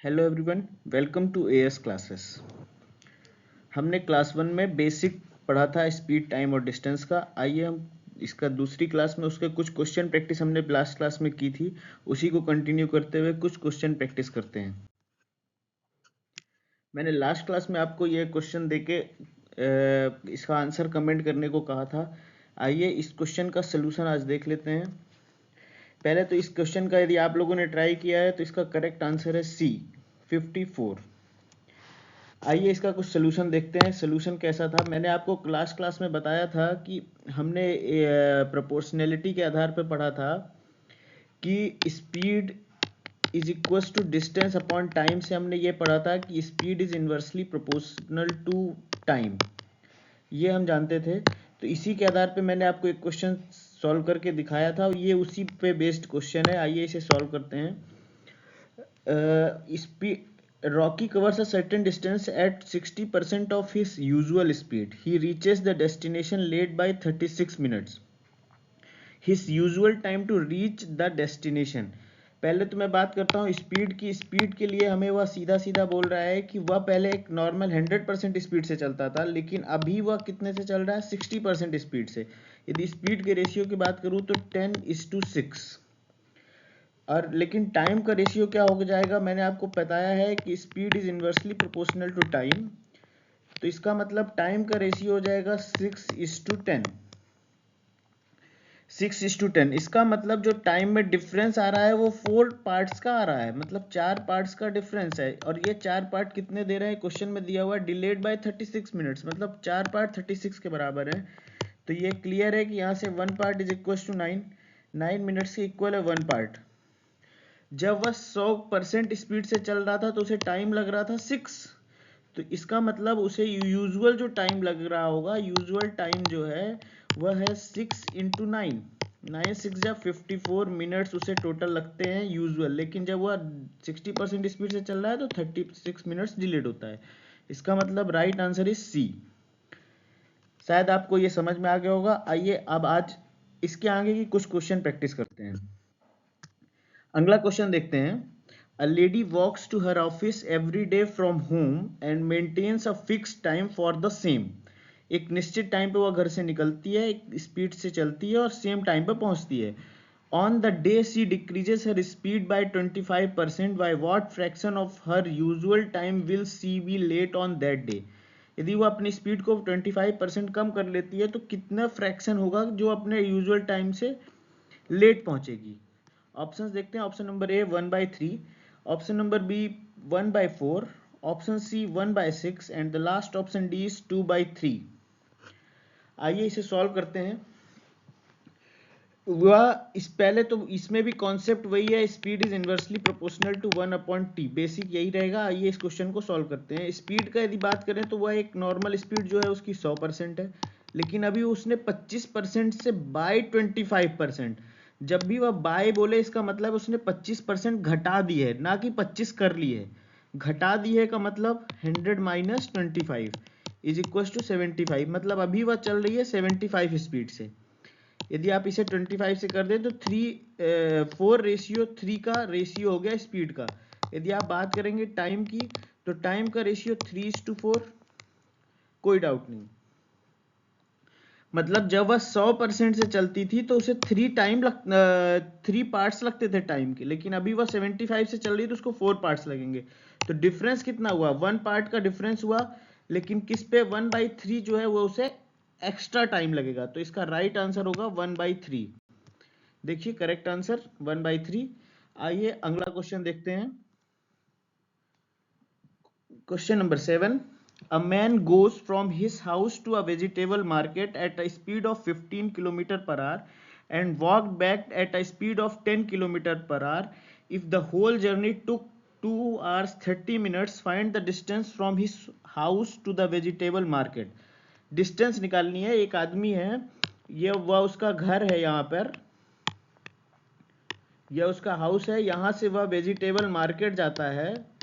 Hello everyone, welcome to AS classes. हमने class 1 में basic पढ़ा था स्पीड, टाइम और डिस्टेंस का। आइए हम इसका दूसरी क्लास में उसके कुछ क्वेश्चन प्रैक्टिस हमने लास्ट क्लास में की थी, उसी को कंटिन्यू करते हुए कुछ क्वेश्चन प्रैक्टिस करते हैं। मैंने लास्ट क्लास में आपको ये क्वेश्चन देके इसका आंसर कमेंट करने को कहा था। आइए इस क्वेश्चन का सोल्यूशन आज देख लेते हैं। पहले तो इस क्वेश्चन का यदि आप लोगों ने ट्राई किया है तो इसका करेक्ट आंसर है सी, 54। आइए इसका कुछ सोल्यूशन देखते हैं। सोल्यूशन कैसा था, मैंने आपको क्लास में बताया था कि हमने प्रोपोर्शनैलिटी के आधार पर पढ़ा था कि speed is equal to distance upon time से हमने ये पढ़ा था कि speed is inversely proportional to time, ये हम जानते थे। तो इसी के आधार पे मैंने आपको एक क्वेश्चन सॉल्व करके दिखाया था, ये उसी पे बेस्ड क्वेश्चन है। आइए इसे सॉल्व करते हैं। Rocky covers a certain distance at 60% of his usual speed. He reaches the destination late by 36 minutes. His usual time to reach the destination. पहले तो मैं बात करता हूँ स्पीड की। स्पीड के लिए हमें वह सीधा सीधा बोल रहा है कि वह पहले एक नॉर्मल 100% स्पीड से चलता था, लेकिन अभी वह कितने से चल रहा है, 60% स्पीड से। यदि स्पीड के रेशियो की बात करूँ तो 10:6। और लेकिन टाइम का रेशियो क्या हो जाएगा, मैंने आपको बताया है कि speed is inversely proportional to time. तो इसका मतलब टाइम का रेशियो हो जाएगा 6:10। 6:10। इसका मतलब जो टाइम में डिफरेंस आ रहा है वो 4 पार्ट्स का आ रहा है, मतलब 4 पार्ट्स का डिफरेंस है। और ये 4 पार्ट कितने दे रहे हैं, क्वेश्चन में दिया हुआ है डिलेड बाय 36 मिनट्स, मतलब 4 पार्ट 36 के बराबर है। तो ये क्लियर है कि यहाँ से 1 part is equal to 9 minutes के इक्वल है 1 पार्ट। जब वह 100% स्पीड से चल रहा था तो उसे टाइम लग रहा था 6। तो इसका मतलब उसे यूजुअल जो टाइम लग रहा होगा, यूजुअल टाइम जो है वह है 6 × 9। 9 6 या 54 मिनट्स उसे टोटल लगते हैं यूजुअल। लेकिन जब वह 60% स्पीड से चल रहा है तो 36 मिनट्स डिलेड होता है। इसका मतलब राइट आंसर इज सी। शायद आपको ये समझ में आ गया होगा। आइए अब आज इसके आगे की कुछ क्वेश्चन प्रैक्टिस करते हैं। अगला क्वेश्चन देखते हैं। A lady walks to her office every day from home and maintains a fix time for the same. एक निश्चित टाइम पे वह घर से निकलती है, एक स्पीड से चलती है और सेम टाइम पे पहुंचती है। On the day she decreases her speed by 25%, by what fraction of her usual time will she be late on that day. यदि वो अपनी स्पीड को 25% कम कर लेती है तो कितना फ्रैक्शन होगा जो अपने यूजुअल टाइम से लेट पहुंचेगी। ऑप्शंस देखते हैं। Option number A 1/3, option number B 1/4, option C 1/6 and the last option D is 2/3। आइए इसे सॉल्व करते हैं। वह इस पहले तो इसमें भी कॉन्सेप्ट वही है, speed is inversely proportional to 1/t, basic यही रहेगा। आइए इस क्वेश्चन को सॉल्व करते हैं। स्पीड का यदि बात करें तो वह एक नॉर्मल स्पीड जो है उसकी 100% है, लेकिन अभी उसने 25% से बाय 25%। जब भी वह बाय बोले इसका मतलब उसने 25% घटा दी है, ना कि 25 कर ली है। घटा दी है का मतलब 100 - 25 इज इक्वल टू 75, मतलब अभी वह चल रही है 75 स्पीड से। यदि आप इसे 25 से कर दें तो 4:3 का रेशियो हो गया स्पीड का। यदि आप बात करेंगे टाइम की तो टाइम का रेशियो 3:4, कोई डाउट नहीं। मतलब जब वह 100% से चलती थी तो उसे 3 पार्ट्स लगते थे टाइम के, लेकिन अभी वह 75 से चल रही है तो उसको 4 पार्ट्स लगेंगे। तो डिफरेंस कितना हुआ, 1 पार्ट का डिफरेंस हुआ, लेकिन किस पे 1/3 जो है वो उसे एक्स्ट्रा टाइम लगेगा। तो इसका राइट आंसर होगा 1/3। देखिए करेक्ट आंसर 1/3। आइए अगला क्वेश्चन देखते हैं। Question number 7। A man goes from his house to a vegetable market at a speed of 15 km/h and walked back at a speed of 10 km/h. If the whole journey took 2 hours 30 minutes, find the distance from his house to the vegetable market. Distance निकालनी है। एक आदमी है, ये वह उसका घर है, यहाँ पर यह उसका हाउस है, यहाँ से वह वेजिटेबल मार्केट जाता है।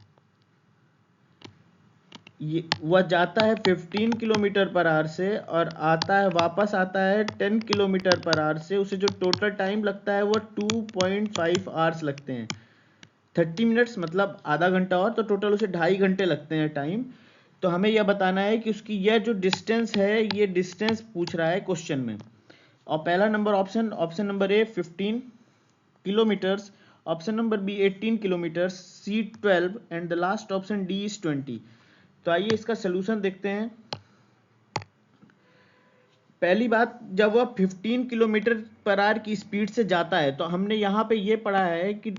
वह जाता है 15 km/h से और आता है, वापस आता है 10 km/h से। उसे जो टोटल टाइम लगता है वो 2.5 आवर्स लगते हैं। 30 मिनट्स मतलब आधा घंटा और, तो टोटल उसे 2.5 घंटे लगते हैं टाइम। तो हमें यह बताना है कि उसकी यह जो डिस्टेंस है, ये डिस्टेंस पूछ रहा है क्वेश्चन में। और पहला number option number A 15 kilometres, option number B 18 kilometres, C 12 and the last option D is 20। तो आइए इसका सोल्यूशन देखते हैं। पहली बात, जब वह 15 किलोमीटर पर आवर की स्पीड से जाता है, तो हमने यहाँ पे ये पढ़ा है कि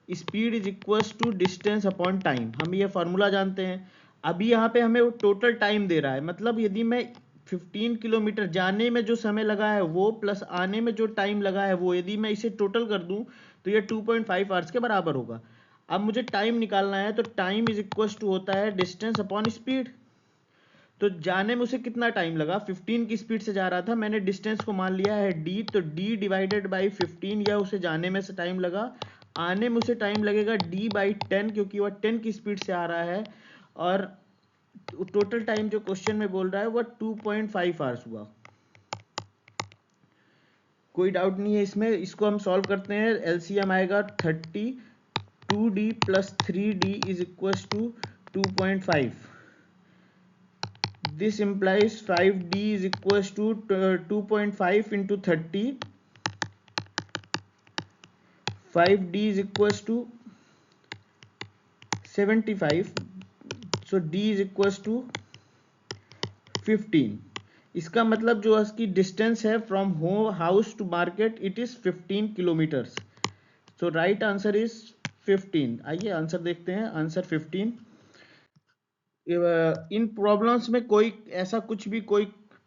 speed is equals to distance upon time, हम ये फॉर्मूला जानते हैं। अभी यहाँ पे हमें टोटल टाइम दे रहा है, मतलब यदि मैं 15 किलोमीटर जाने में जो समय लगा है वो प्लस आने में जो टाइम लगा है वो, यदि मैं इसे टोटल कर दूं तो ये 2.5 आवर्स के बराबर होगा। अब मुझे टाइम निकालना है, तो टाइम इज इक्वल्स टू होता है डिस्टेंस अपॉन स्पीड। तो जाने में उसे कितना टाइम लगा, 15 की स्पीड से जा रहा था, मैंने डिस्टेंस को मान लिया है d, तो d डिवाइडेड बाई 15, यह उसे जाने में से टाइम लगा। आने में उसे टाइम लगेगा d बाई 10, क्योंकि वह 10 की स्पीड से आ रहा है। और टोटल टाइम जो क्वेश्चन में बोल रहा है वह 2.5 आवर्स हुआ। कोई डाउट नहीं है इसमें। इसको हम सॉल्व करते हैं, एलसीएम आएगा 30, 2d plus 3d is equal to 2.5। This implies 5d is equals to 2.5 into 30. 5d is equals to 75. So d is equals to 15. इसका मतलब जो इसकी डिस्टेंस है from home house to market, it is 15 kilometres. So right answer is 15। आइए answer देखते हैं, answer 15। इन problems में कोई ऐसा कुछ भी कोई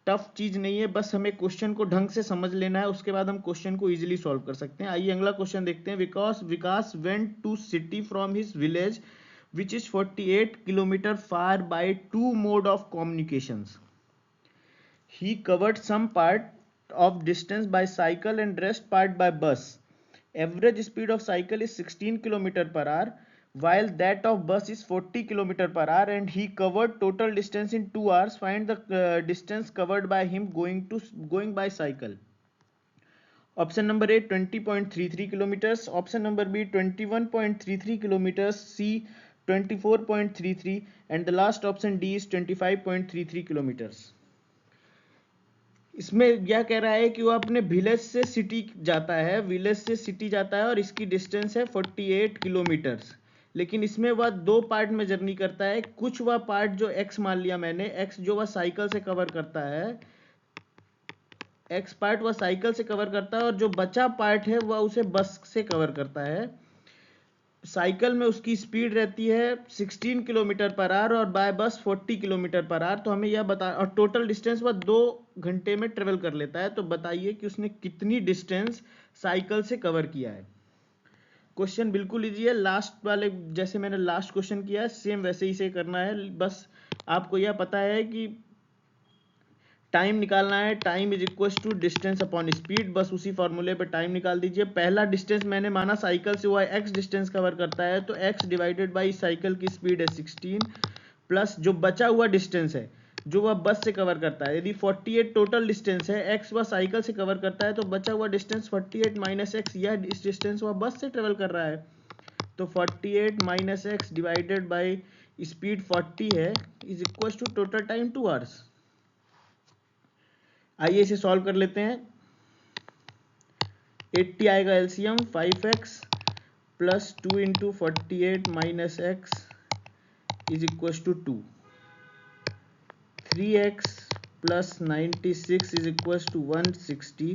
टफ चीज नहीं है, बस हमें क्वेश्चन को ढंग से समझ लेना है, उसके बाद हम क्वेश्चन को इजीली सॉल्व कर सकते हैं। आइए अगला क्वेश्चन देखते हैं। Vikas went to city from his village which is 48 kilometre far by 2 mode of communications. He covered some part of distance by cycle and rest part by bus. Average speed of cycle is 16 km per hour, while that of bus is 40 km per hour, and he covered total distance in 2 hours. Find the distance covered by him going by cycle. Option number A 20.33 kilometers, option number B 21.33 kilometers, C 24.33, and the last option D is 25.33 kilometers. इसमें यह कह रहा है कि वो अपने village से city जाता है, विलेज से सिटी जाता है और इसकी डिस्टेंस है 48 किलोमीटर्स। लेकिन इसमें वह 2 पार्ट में जर्नी करता है। कुछ वह पार्ट जो x मान लिया मैंने, x जो वह साइकिल से कवर करता है, x पार्ट वह साइकिल से कवर करता है, और जो बचा पार्ट है वह उसे बस से कवर करता है। साइकिल में उसकी स्पीड रहती है 16 किलोमीटर पर आवर और बाय बस 40 किलोमीटर पर आवर। तो हमें यह बता, और टोटल डिस्टेंस वह 2 घंटे में ट्रेवल कर लेता है। तो बताइए कि उसने कितनी डिस्टेंस साइकिल से कवर किया है। क्वेश्चन बिल्कुल इजी है, लास्ट वाले जैसे मैंने लास्ट क्वेश्चन किया है सेम वैसे ही से करना है। बस आपको यह पता है कि टाइम निकालना है, time is equal to distance upon speed, बस उसी फॉर्मूले पे टाइम निकाल दीजिए। पहला डिस्टेंस मैंने माना साइकिल से हुआ x डिस्टेंस कवर करता है, तो x डिवाइडेड बाई साइकिल की स्पीड है 16 प्लस जो बचा हुआ डिस्टेंस है जो वह बस से कवर करता है। यदि 48 टोटल डिस्टेंस है, x वह साइकिल से कवर करता है, तो बचा हुआ डिस्टेंस 48 माइनस एक्स, यह डिस्टेंस वह बस से ट्रेवल कर रहा है। तो 48 minus x divided by speed 40 है is equal to total time 2 hours. आइए इसे सॉल्व कर लेते हैं। 80 आएगा LCM, 5x plus 2 into 48 minus x is equal to 2, 3x plus 96 is equal to 160,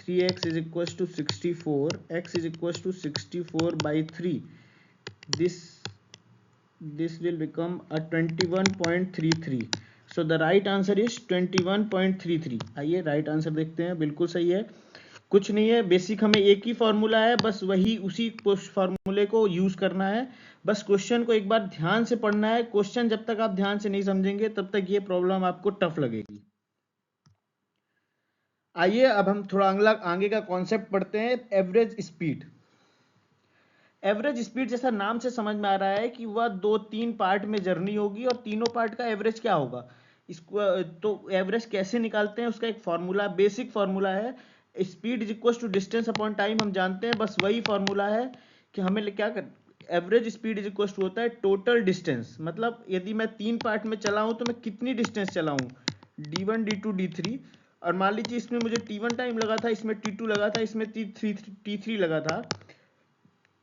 3x is equal to 64, x is equal to 64 by 3, this will become a 21.33। So the right answer is 21.33। आइए right answer देखते हैं, बिल्कुल सही है, कुछ नहीं है, basic हमें एक ही फॉर्मूला है, बस वही उसी फॉर्मूले को यूज करना है। बस क्वेश्चन को एक बार ध्यान से पढ़ना है, क्वेश्चन जब तक आप ध्यान से नहीं समझेंगे तब तक ये प्रॉब्लम आपको टफ लगेगी। आइए अब हम थोड़ा आगे का कॉन्सेप्ट पढ़ते हैं, एवरेज स्पीड। एवरेज स्पीड जैसा नाम से समझ में आ रहा है कि वह 2-3 पार्ट में जर्नी होगी और तीनों पार्ट का एवरेज क्या होगा। इसको तो एवरेज कैसे निकालते हैं, उसका एक फॉर्मूला, बेसिक फॉर्मूला है, speed is equal to distance upon time, हम जानते हैं, बस वही फॉर्मूला है कि हमें क्या कर average speed is equal to होता है टोटल डिस्टेंस, मतलब यदि मैं 3 पार्ट में चला हूं तो मैं कितनी डिस्टेंस चला हूं, d1 d2 d3। और मान लीजिए इसमें मुझे t1 टाइम लगा था, इसमें t2 लगा था, इसमें t3 लगा था।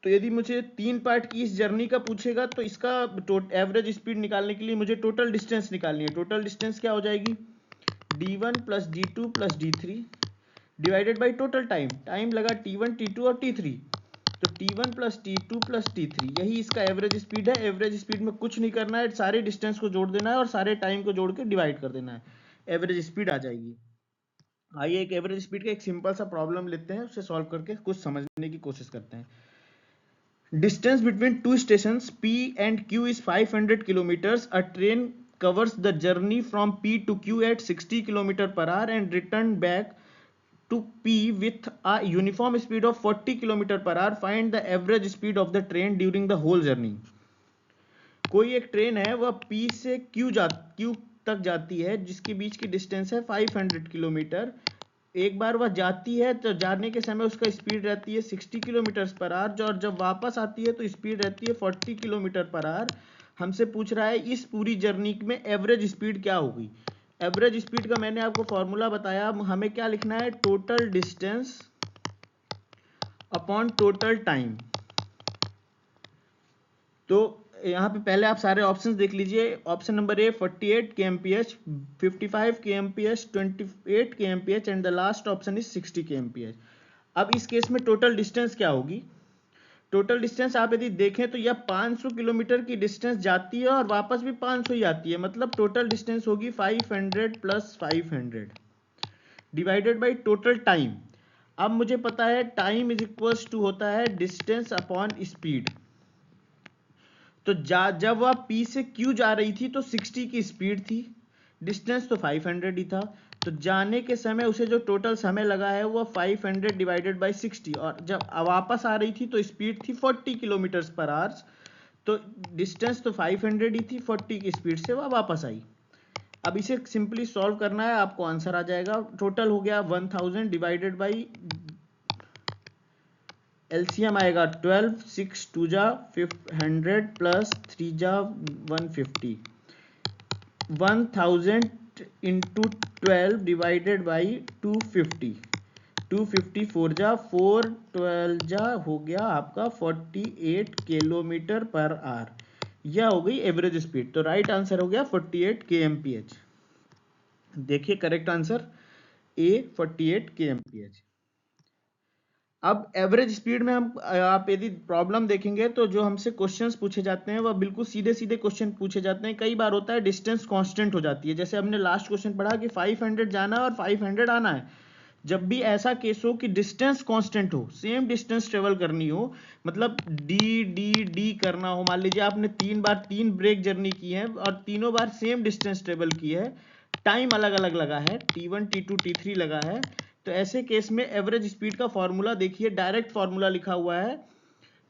तो यदि मुझे 3 पार्ट की इस जर्नी का पूछेगा तो इसका एवरेज स्पीड निकालने के लिए मुझे टोटल डिस्टेंस निकालनी है। टोटल डिस्टेंस क्या हो जाएगी, d1 plus d2 plus d3 divided by total time. Time लगा t1 t2 और t3, तो t1 plus t2 plus t3 यही इसका एवरेज स्पीड है। एवरेज स्पीड में कुछ नहीं करना है, सारे डिस्टेंस को जोड़ देना है और सारे टाइम को जोड़ के डिवाइड कर देना है, एवरेज स्पीड आ जाएगी। आइए एक एवरेज स्पीड का एक सिंपल सा प्रॉब्लम लेते हैं, उसे सॉल्व करके कुछ समझने की कोशिश करते हैं। Distance between two stations P and Q is 500 kilometers. A train covers the journey from P to Q at 60 km per hour and return back to P with a uniform speed of 40 km per hour. Find the average speed of the train during the whole journey. कोई एक train है वह P से Q तक जाती है जिसके बीच की डिस्टेंस है 500 किलोमीटर। एक बार वह जाती है तो जाने के समय उसका स्पीड रहती है 60 किलोमीटर पर आवर, और जब वापस आती है तो स्पीड रहती है 40 किलोमीटर पर आवर। हमसे पूछ रहा है इस पूरी जर्नी में एवरेज स्पीड क्या होगी। एवरेज स्पीड का मैंने आपको फॉर्मूला बताया, हमें क्या लिखना है, total distance upon total time. तो यहाँ पे पहले आप सारे ऑप्शंस देख लीजिए। Option number A 48 kmph, 55 kmph, 28 kmph and the last option is 60 kmph। अब इस केस में टोटल डिस्टेंस क्या होगी, टोटल डिस्टेंस आप यदि देखें तो यह 500 किलोमीटर की डिस्टेंस जाती है और वापस भी 500 ही आती है, मतलब टोटल डिस्टेंस होगी 500 plus 500 divided by total time. अब मुझे पता है टाइम इज इक्वल्स टू होता है डिस्टेंस अपॉन स्पीड। तो जब वह P से Q जा रही थी तो 60 की स्पीड थी, डिस्टेंस तो 500 ही था, तो जाने के समय उसे जो टोटल समय लगा है वो 500 डिवाइडेड बाई 60, और जब वापस आ रही थी तो स्पीड थी 40 किलोमीटर पर आवर। तो डिस्टेंस तो 500 ही थी, 40 की स्पीड से वह वापस आई। अब इसे सिंपली सॉल्व करना है, आपको आंसर आ जाएगा। टोटल हो गया 1000 डिवाइडेड बाई एलसीएम आएगा 12, 6 2 जा 100 प्लस 3 जा 150, 1000 इंटू 12 डिवाइडेड बाई 250, 254 जा 4 12 जा हो गया आपका 48 किलोमीटर पर आवर। यह हो गई एवरेज स्पीड। तो राइट आंसर हो गया 48 kmph। देखिए करेक्ट आंसर ए 48 kmph। अब एवरेज स्पीड में हम आप यदि प्रॉब्लम देखेंगे तो जो हमसे क्वेश्चंस पूछे जाते हैं वह बिल्कुल सीधे सीधे क्वेश्चन पूछे जाते हैं। कई बार होता है डिस्टेंस कांस्टेंट हो जाती है, जैसे हमने लास्ट क्वेश्चन पढ़ा कि 500 जाना है और 500 आना है। जब भी ऐसा केस हो कि डिस्टेंस कांस्टेंट हो, सेम डिस्टेंस ट्रेवल करनी हो, मतलब डी डी डी करना हो, मान लीजिए आपने 3 बार 3 ब्रेक जर्नी की है और तीनों बार सेम डिस्टेंस ट्रेवल की है, टाइम अलग अलग लगा है, t1 t2 t3 लगा है, तो ऐसे केस में एवरेज स्पीड का फॉर्मूला देखिए, डायरेक्ट फॉर्मूला लिखा हुआ है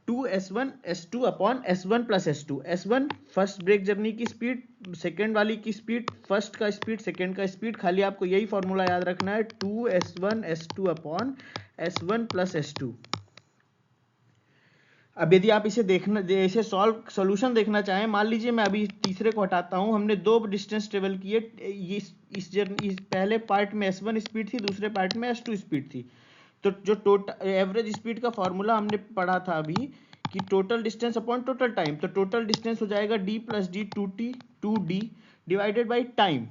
2s1 s2 upon s1 plus s2। s1 first break journey की स्पीड, सेकेंड वाली की स्पीड, फर्स्ट का स्पीड, सेकेंड का स्पीड, खाली आपको यही फॉर्मूला याद रखना है 2s1 s2 upon s1 plus s2। अब यदि आप इसे देखना, इसे सोल्यूशन देखना चाहें, मान लीजिए मैं अभी तीसरे को हटाता हूं, हमने दो डिस्टेंस ट्रेवल किए, इस जर्नी इस पहले पार्ट में s1 स्पीड थी, दूसरे पार्ट में s2 स्पीड थी। तो जो टोटल एवरेज स्पीड का फॉर्मूला हमने पढ़ा था अभी कि total distance upon total time, तो टोटल डिस्टेंस हो जाएगा d plus D 2d divided by time.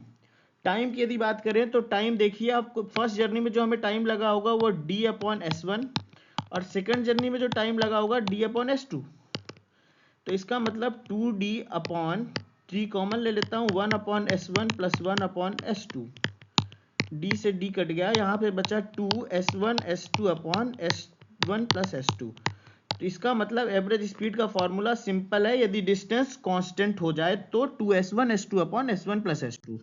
Time की यदि बात करें तो टाइम देखिए, आपको फर्स्ट जर्नी में जो हमें टाइम लगा होगा वो d अपॉन s1, और सेकंड जर्नी में जो टाइम लगा होगा d अपॉन s2। तो इसका मतलब 2d अपॉन 3 कॉमन ले लेता हूँ, 1 upon s1 plus 1 upon s2, d से d कट गया, यहाँ पे बचा 2s1 s2 upon s1 plus s2। तो इसका मतलब एवरेज स्पीड का फॉर्मूला सिंपल है, यदि डिस्टेंस कांस्टेंट हो जाए तो 2s1 s2 upon s1 plus s2।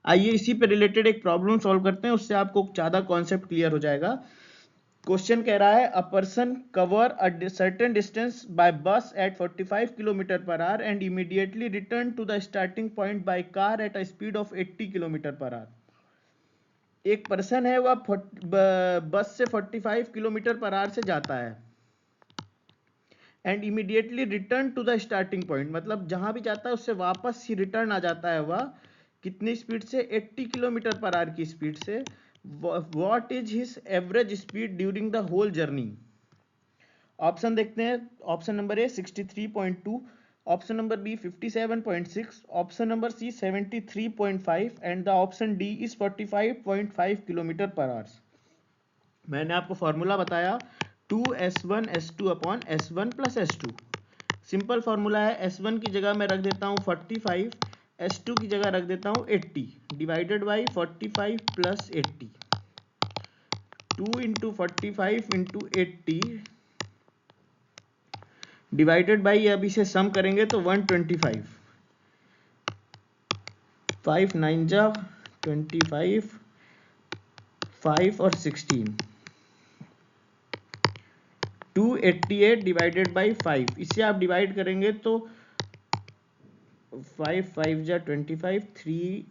आइए इसी पे रिलेटेड एक प्रॉब्लम सॉल्व करते हैं, उससे आपको ज़्यादा कॉन्सेप्ट क्लियर हो जाएगा। क्वेश्चन कह रहा है a person cover a certain distance by bus at 45 kilometre per hour and immediately return to the starting point by car at a speed of 80 kilometre per hour. एक person है वह bus से 45 kilometre per our से जाता है, and immediately return to the starting point, मतलब जहां भी जाता है उससे वापस ही रिटर्न आ जाता है वह कितनी स्पीड से, 80 किलोमीटर पर आवर की स्पीड से। What is his average speed during the whole journey. Option देखते हैं, option number A 63.2, option number B 57.6, option number C 73.5 and the option D is 45.5 kilometre per hours. मैंने आपको formula बताया 2s1s2 upon s1 plus s2। Simple formula है, s1 की जगह मैं रख देता हूँ 45, s2 की जगह रख देता हूँ 80 divided by 45 plus 80। 2 into 45 into 80 divided by, अब इसे सम करेंगे तो 125, 5 9 जा 25, 5 और 16, 288 डिवाइडेड बाई 5। इसे आप डिवाइड करेंगे तो 5 5 जा 25, 3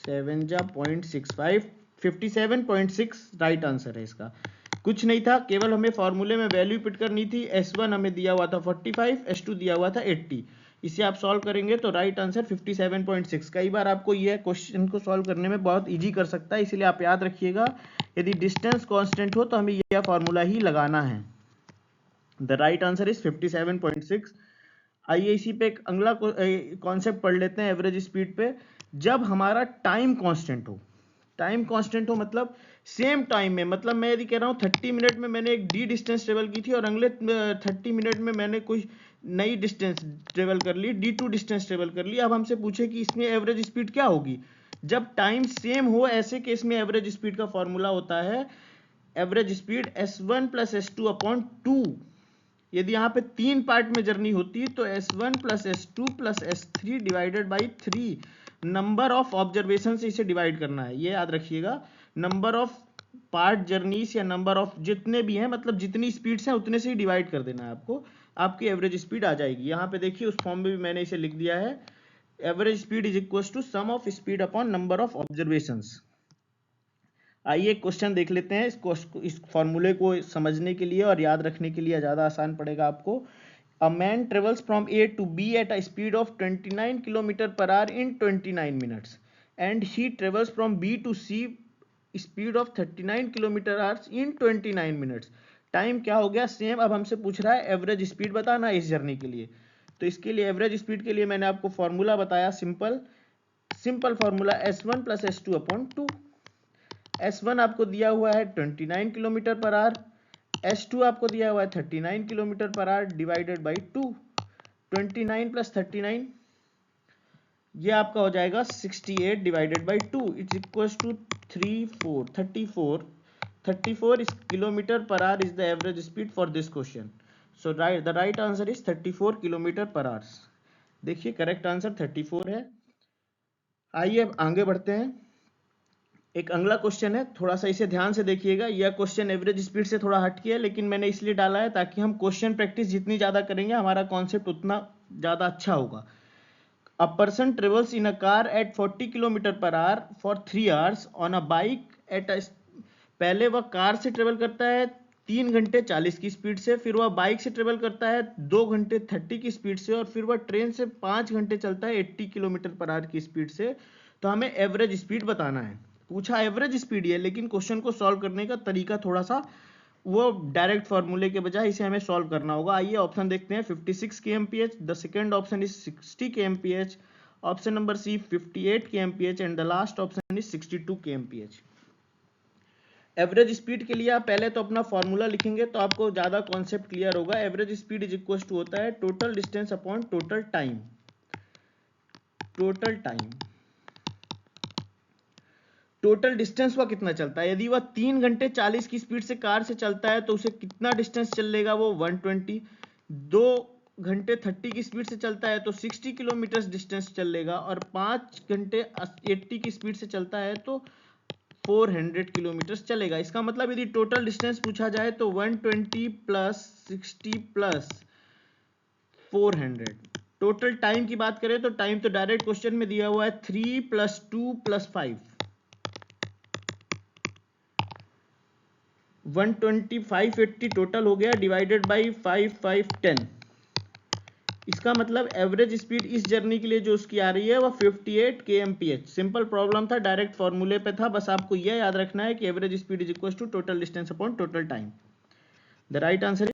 7 जा 0.65, 57.6 राइट आंसर है इसका। कुछ नहीं था, केवल हमें फॉर्मूले में वैल्यू पुट करनी थी। S1 हमें दिया हुआ था 45, S2 दिया हुआ था 80। इसे आप सॉल्व करेंगे तो राइट आंसर 57.6। कई बार आपको यह क्वेश्चन को सॉल्व करने में बहुत इजी कर सकता है, इसलिए आप याद रखिएगा यदि डिस्टेंस कांस्टेंट हो तो हमें यह फॉर्मूला ही लगाना है। The right answer is 57.6। आइए इसी पे एक अगला कॉन्सेप्ट पढ़ लेते हैं एवरेज स्पीड पे। जब हमारा टाइम कांस्टेंट हो, टाइम कांस्टेंट हो मतलब सेम टाइम में, मतलब मैं यदि कह रहा हूँ 30 मिनट में मैंने एक डी डिस्टेंस ट्रेवल की थी और अगले 30 मिनट में मैंने कोई नई डिस्टेंस ट्रेवल कर ली, D2 डिस्टेंस ट्रेवल कर ली। अब हमसे पूछे कि इसमें एवरेज स्पीड क्या होगी। जब टाइम सेम हो ऐसे केस में एवरेज स्पीड का फॉर्मूला होता है average speed S1 plus S2 upon 2। यदि यहाँ पे 3 पार्ट में जर्नी होती तो S1 plus S2 plus S3 divided by 3, number of observation से इसे डिवाइड करना है, ये याद रखिएगा। नंबर ऑफ पार्ट जर्नीस या नंबर ऑफ जितने भी हैं, मतलब जितनी स्पीड्स हैं उतने से ही डिवाइड कर देना है आपको, आपकी एवरेज स्पीड आ जाएगी। यहाँ पे देखिए उस फॉर्म में भी मैंने इसे लिख दिया है, average speed is equal to sum of speed upon number of observations. आइए क्वेश्चन देख लेते हैं। इस फॉर्मूले को समझने के लिए और याद रखने के लिए ज़्यादा आसान पड़ेगा आपको। A man travels from A to B at a speed of 29 kilometre per hour in 29 minutes and he travels from B to C speed of 39 kilometre hours in 29 minutes. Time क्या हो गया सेम, अब हमसे पूछ रहा है average speed बताना इस जर्नी के लिए। तो इसके लिए एवरेज स्पीड के लिए मैंने आपको फॉर्मूला बताया, simple formula S1 plus S2 upon 2। S1 आपको दिया हुआ है 29 किलोमीटर पर आवर, S2 आपको दिया हुआ है 39 kilometre per our divided by 2। 29 plus 39 ये आपका हो जाएगा 68 divided by 2 it's equals to 34 kilometre per hour is the average speed for this question. So the right answer is 34 kilometre per hour. देखिए correct answer 34 है। आइए अब आगे बढ़ते हैं। एक अगला क्वेश्चन है, थोड़ा सा इसे ध्यान से देखिएगा। यह क्वेश्चन एवरेज स्पीड से थोड़ा हटके है, लेकिन मैंने इसलिए डाला है ताकि हम क्वेश्चन प्रैक्टिस जितनी ज़्यादा करेंगे हमारा कॉन्सेप्ट उतना ज़्यादा अच्छा होगा। A person travels in a car eight 40 kilometre per hour for 3 hours on a bike at a, पहले वह कार से ट्रेवल करता है 3 घंटे 40 की स्पीड से, फिर वह बाइक से ट्रेवल करता है 2 घंटे 30 की स्पीड से, और फिर वह ट्रेन से 5 घंटे चलता है 80 किलोमीटर पर आवर की स्पीड से। तो हमें एवरेज स्पीड बताना है। पूछा एवरेज स्पीड है, लेकिन क्वेश्चन को सॉल्व करने का तरीका थोड़ा सा वो डायरेक्ट फॉर्मूले के बजाय इसे हमें सॉल्व करना होगा। आइए ऑप्शन देखते हैं। 56 kmph, the second option is 60 kmph, option number C 58 kmph and the last option is 62 kmph। Average speed के लिए आप पहले तो अपना फॉर्मूला लिखेंगे तो आपको ज्यादा कॉन्सेप्ट क्लियर होगा। Average speed is equal to होता है total distance upon total time. Total distance वह कितना चलता है, यदि वह 3 घंटे 40 की स्पीड से कार से चलता है तो उसे कितना डिस्टेंस चलेगा, वो 120। 2 घंटे 30 की स्पीड से चलता है तो 60 किलोमीटर डिस्टेंस चलेगा, और 5 घंटे 80 की स्पीड से चलता है तो 400 किलोमीटर चलेगा। इसका मतलब यदि टोटल डिस्टेंस पूछा जाए तो 120 प्लस 60 प्लस 400। टोटल टाइम की बात करें तो टाइम तो डायरेक्ट क्वेश्चन में दिया हुआ है 3 प्लस 2 प्लस 5, 120 580 टोटल हो गया डिवाइडेड बाई 5 5 10। इसका मतलब एवरेज स्पीड इस जर्नी के लिए जो उसकी आ रही है वो 58 kmph। सिंपल प्रॉब्लम था, डायरेक्ट फॉर्मूले पे था, बस आपको यह याद रखना है कि average speed is equal to total distance upon total time. The right answer is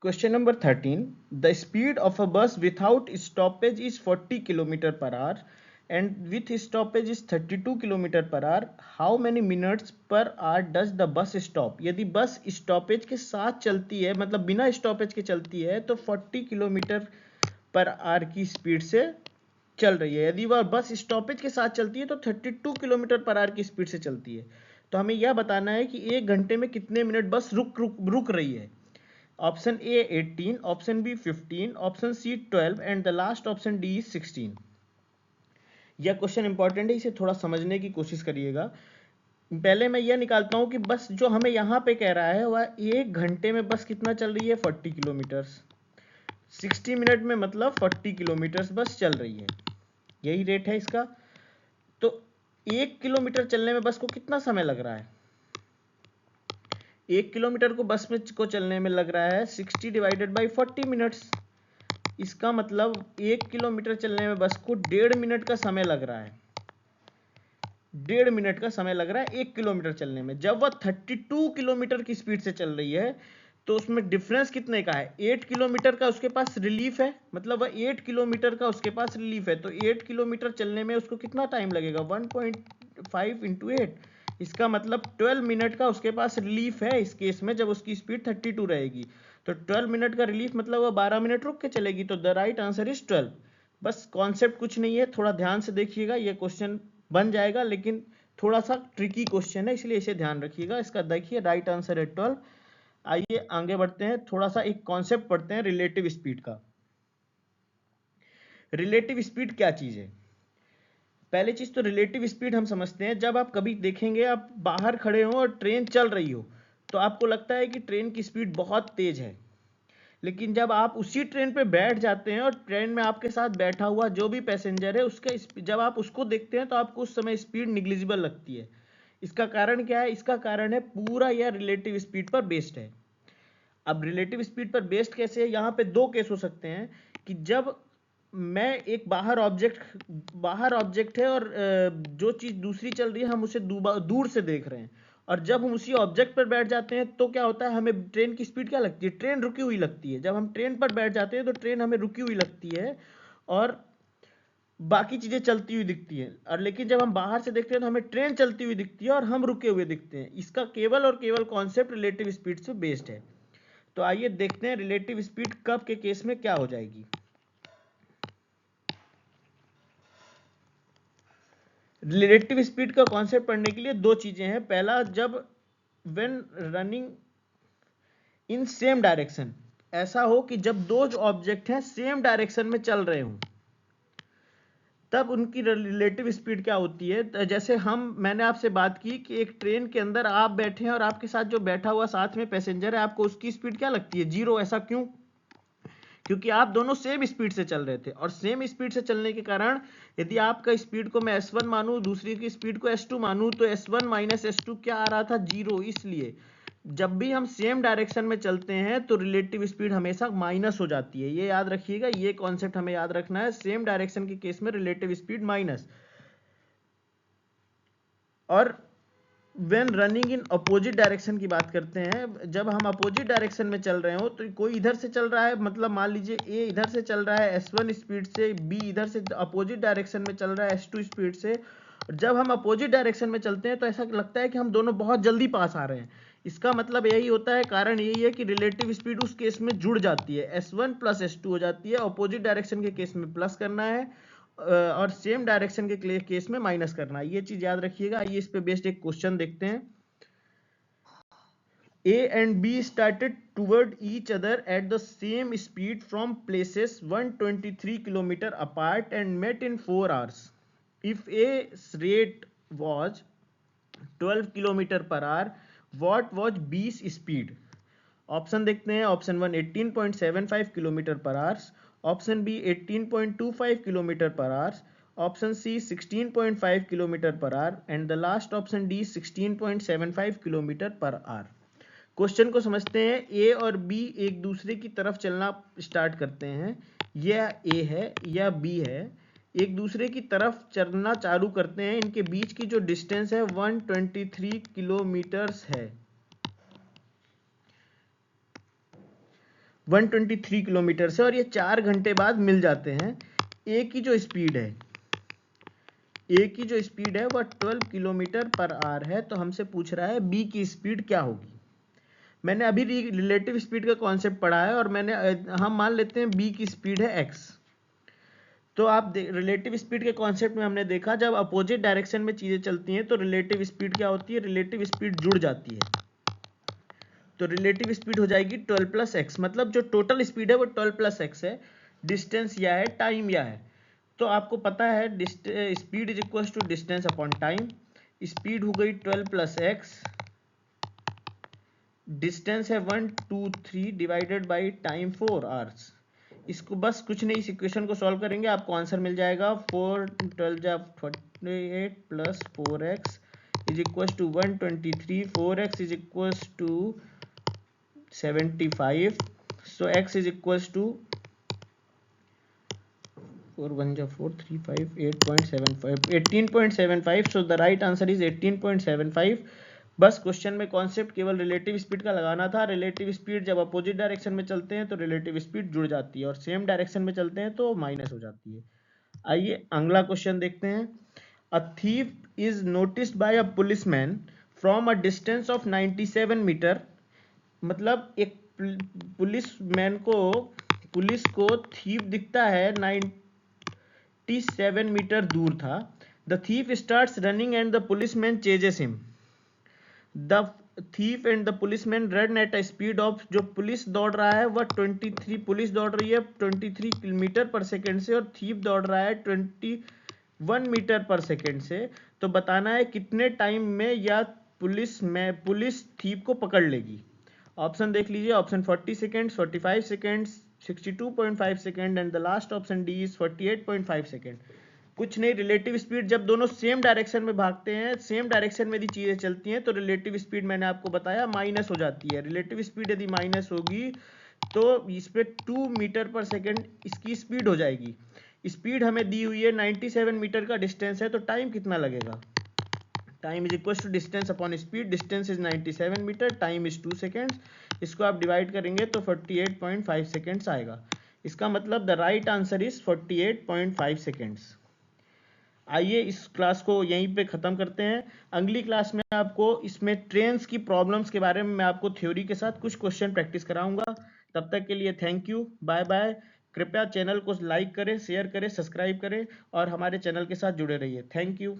question number 13। The speed of a bus without stoppage is 40 kilometre per hour and with stoppage is 32 kilometre per hour. How many minutes per hour does the bus stop. यदि bus stoppage के साथ चलती है, मतलब बिना stoppage के चलती है, तो 40 किलोमीटर पर आवर की स्पीड से चल रही है। यदि वह बस स्टॉपेज के साथ चलती है तो 32 किलोमीटर पर आवर की स्पीड से चलती है। तो हमें यह बताना है कि एक घंटे में कितने मिनट बस रुक रही है। Option A 18, option B 15, option C 12 and the last option D 16। यह क्वेश्चन इंपॉर्टेंट है, इसे थोड़ा समझने की कोशिश करिएगा। पहले मैं यह निकालता हूं कि बस जो हमें यहां पे कह रहा है वह एक घंटे में बस कितना चल रही है, 40 किलोमीटर। 60 मिनट में मतलब 40 किलोमीटर बस चल रही है, यही रेट है इसका। तो 1 किलोमीटर चलने में बस को कितना समय लग रहा है? 1 किलोमीटर को बस में को चलने में लग रहा है 60 डिवाइडेड बाई 40 मिनट्स। इसका मतलब 1 किलोमीटर चलने में बस को 1.5 मिनट का समय लग रहा है। 1.5 मिनट का समय लग रहा है 1 किलोमीटर चलने में। जब वह 32 किलोमीटर की स्पीड से चल रही है तो उसमें डिफरेंस कितने का है? 8 किलोमीटर का उसके पास रिलीफ है, मतलब वह 8 किलोमीटर का उसके पास रिलीफ है। तो 8 किलोमीटर चलने में उसको कितना टाइम लगेगा? 1.5 इंटू 8, इसका मतलब 12 मिनट का उसके पास रिलीफ है इस केस में, जब उसकी स्पीड 32 रहेगी। तो 12 मिनट का रिलीफ मतलब वह 12 मिनट रुक के चलेगी। तो द राइट आंसर इज 12। बस कॉन्सेप्ट कुछ नहीं है, थोड़ा ध्यान से देखिएगा, ये क्वेश्चन बन जाएगा, लेकिन थोड़ा सा ट्रिकी क्वेश्चन है, इसलिए इसे ध्यान रखिएगा। इसका देखिए राइट आंसर है 12। आइए आगे बढ़ते हैं, थोड़ा सा एक कॉन्सेप्ट पढ़ते हैं रिलेटिव स्पीड का। रिलेटिव स्पीड क्या चीज है? पहली चीज तो रिलेटिव स्पीड हम समझते हैं, जब आप कभी देखेंगे आप बाहर खड़े हो और ट्रेन चल रही हो तो आपको लगता है कि ट्रेन की स्पीड बहुत तेज है, लेकिन जब आप उसी ट्रेन पे बैठ जाते हैं और ट्रेन में आपके साथ बैठा हुआ जो भी पैसेंजर है उसके जब आप उसको देखते हैं तो आपको उस समय स्पीड निग्लिजिबल लगती है। इसका कारण क्या है? इसका कारण है पूरा यह रिलेटिव स्पीड पर बेस्ड है। अब रिलेटिव स्पीड पर बेस्ड कैसे है? यहाँ पे दो केस हो सकते हैं कि जब मैं एक बाहर ऑब्जेक्ट है और जो चीज दूसरी चल रही है हम उसे दूर से देख रहे हैं, और जब हम उसी ऑब्जेक्ट पर बैठ जाते हैं तो क्या होता है, हमें ट्रेन की स्पीड क्या लगती है? ट्रेन रुकी हुई लगती है। जब हम ट्रेन पर बैठ जाते हैं तो ट्रेन हमें रुकी हुई लगती है और बाकी चीजें चलती हुई दिखती है। और लेकिन जब हम बाहर से देखते हैं तो हमें ट्रेन चलती हुई दिखती है और हम रुके हुए दिखते हैं। इसका केवल और केवल कॉन्सेप्ट रिलेटिव स्पीड से बेस्ड है। तो आइए देखते हैं रिलेटिव स्पीड कब के केस में क्या हो जाएगी। रिलेटिव स्पीड का कॉन्सेप्ट पढ़ने के लिए दो चीजें हैं। पहला, जब when running in same direction, ऐसा हो कि जब दो ऑब्जेक्ट हैं सेम डायरेक्शन में चल रहे हों, तब उनकी रिलेटिव स्पीड क्या होती है। तो जैसे मैंने आपसे बात की कि एक ट्रेन के अंदर आप बैठे हैं और आपके साथ जो बैठा हुआ साथ में पैसेंजर है, आपको उसकी स्पीड क्या लगती है? 0। ऐसा क्यों? क्योंकि आप दोनों सेम स्पीड से चल रहे थे, और सेम स्पीड से चलने के कारण यदि आपका स्पीड को मैं s1 मानूं, दूसरी की स्पीड को s2 मानूं, तो s1 माइनस s2 क्या आ रहा था? 0। इसलिए जब भी हम सेम डायरेक्शन में चलते हैं तो रिलेटिव स्पीड हमेशा माइनस हो जाती है। ये याद रखिएगा, ये कॉन्सेप्ट हमें याद रखना है। सेम डायरेक्शन के केस में रिलेटिव स्पीड माइनस। और when running in opposite direction की बात करते हैं, जब हम अपोजिट डायरेक्शन में चल रहे हो तो कोई इधर से चल रहा है, मतलब मान लीजिए ए इधर से चल रहा है s1 स्पीड से, बी इधर से अपोजिट डायरेक्शन में चल रहा है s2 स्पीड से। जब हम अपोजिट डायरेक्शन में चलते हैं तो ऐसा लगता है कि हम दोनों बहुत जल्दी पास आ रहे हैं। इसका मतलब यही होता है, कारण यही है कि रिलेटिव स्पीड उस केस में जुड़ जाती है, s1 प्लस s2 हो जाती है। अपोजिट डायरेक्शन के केस में प्लस करना है और सेम डायरेक्शन के केस में माइनस करना है। ये चीज याद रखिएगा। ये इस पे बेस्ड एक क्वेश्चन देखते हैं। A and B started toward each other at the same speed from places 123 km apart and met in 4 hours. If A's rate was 12 km per hour, what was B's speed? Option देखते हैं। Option 1 18.75 kilometre per hours, option B 18.25 kilometre per hours, option C 16.5 kilometre per hour and the last option D 16.75 kilometre per hour. Question को समझते हैं। ए और B एक दूसरे की तरफ चलना स्टार्ट करते हैं, यह ए है या बी है, एक दूसरे की तरफ चलना चालू करते हैं। इनके बीच की जो डिस्टेंस है 123 किलोमीटर्स है, 123 किलोमीटर से, और ये 4 घंटे बाद मिल जाते हैं। ए की जो स्पीड है, वह 12 किलोमीटर पर आवर है। तो हमसे पूछ रहा है बी की स्पीड क्या होगी। मैंने अभी रिलेटिव स्पीड का कॉन्सेप्ट पढ़ा है, और हम मान लेते हैं बी की स्पीड है x। तो आप रिलेटिव स्पीड के कॉन्सेप्ट में हमने देखा, जब अपोजिट डायरेक्शन में चीजें चलती हैं तो रिलेटिव स्पीड क्या होती है, रिलेटिव स्पीड जुड़ जाती है। तो रिलेटिव स्पीड हो जाएगी 12 प्लस एक्स, मतलब जो टोटल स्पीड है वो 12 प्लस एक्स है। डिस्टेंस या है, टाइम या है। तो आपको पता है speed is equal to distance upon time. Speed हो गई 12 प्लस एक्स, डिस्टेंस है 123 डिवाइडेड बाई टाइम 4 आवर्स। इसको बस कुछ नहीं, इस इक्वेशन को सॉल्व करेंगे, आपको आंसर मिल जाएगा 4 12 जा 48 plus 4x is equal to 123, 4x is equal to 75, so x is equals to 4 1 जा 4 3 5 8.75 18.75, so the right answer is 18.75। बस क्वेश्चन में कॉन्सेप्ट केवल रिलेटिव स्पीड का लगाना था। रिलेटिव स्पीड जब अपोजिट डायरेक्शन में चलते हैं तो रिलेटिव स्पीड जुड़ जाती है, और सेम डायरेक्शन में चलते हैं तो माइनस हो जाती है। आइए अगला क्वेश्चन देखते हैं। A thief is noticed by a policeman from a distance of 97 metre. मतलब एक पुलिस को थीफ दिखता है 97 मीटर दूर था। The thief starts running and the policeman ceases him. The thief and the policeman run at a speed of, जो police दौड़ रहा है वह 23, पुलिस दौड़ रही है 23 मीटर पर सेकेंड से, और थीफ दौड़ रहा है 21 मीटर पर सेकेंड से। तो बताना है कितने टाइम में या पुलिस थीफ को पकड़ लेगी। ऑप्शन देख लीजिए, option 40 seconds, 45 seconds, 62.5 second, and the last option D is 48.5 second. कुछ नहीं, रिलेटिव स्पीड जब दोनों सेम डायरेक्शन में भागते हैं, सेम डायरेक्शन में यदि चीजें चलती हैं तो रिलेटिव स्पीड मैंने आपको बताया माइनस हो जाती है। रिलेटिव स्पीड यदि माइनस होगी तो इस पे 2 मीटर पर सेकेंड इसकी स्पीड हो जाएगी। स्पीड हमें दी हुई है 97 मीटर का डिस्टेंस है, तो टाइम कितना लगेगा। Time is equal to distance upon speed. Distance is 97 metre, time is 2 seconds. इसको आप डिवाइड करेंगे तो 48.5 सेकेंड्स आएगा। इसका मतलब the right answer is 48.5 seconds. आइए इस क्लास को यहीं पे ख़त्म करते हैं। अगली क्लास में आपको इसमें ट्रेन्स की प्रॉब्लम्स के बारे में मैं आपको थ्योरी के साथ कुछ क्वेश्चन प्रैक्टिस कराऊंगा। तब तक के लिए थैंक यू, बाय बाय। कृपया चैनल को लाइक करें, शेयर करें, सब्सक्राइब करें और हमारे चैनल के साथ जुड़े रहिए। Thank you.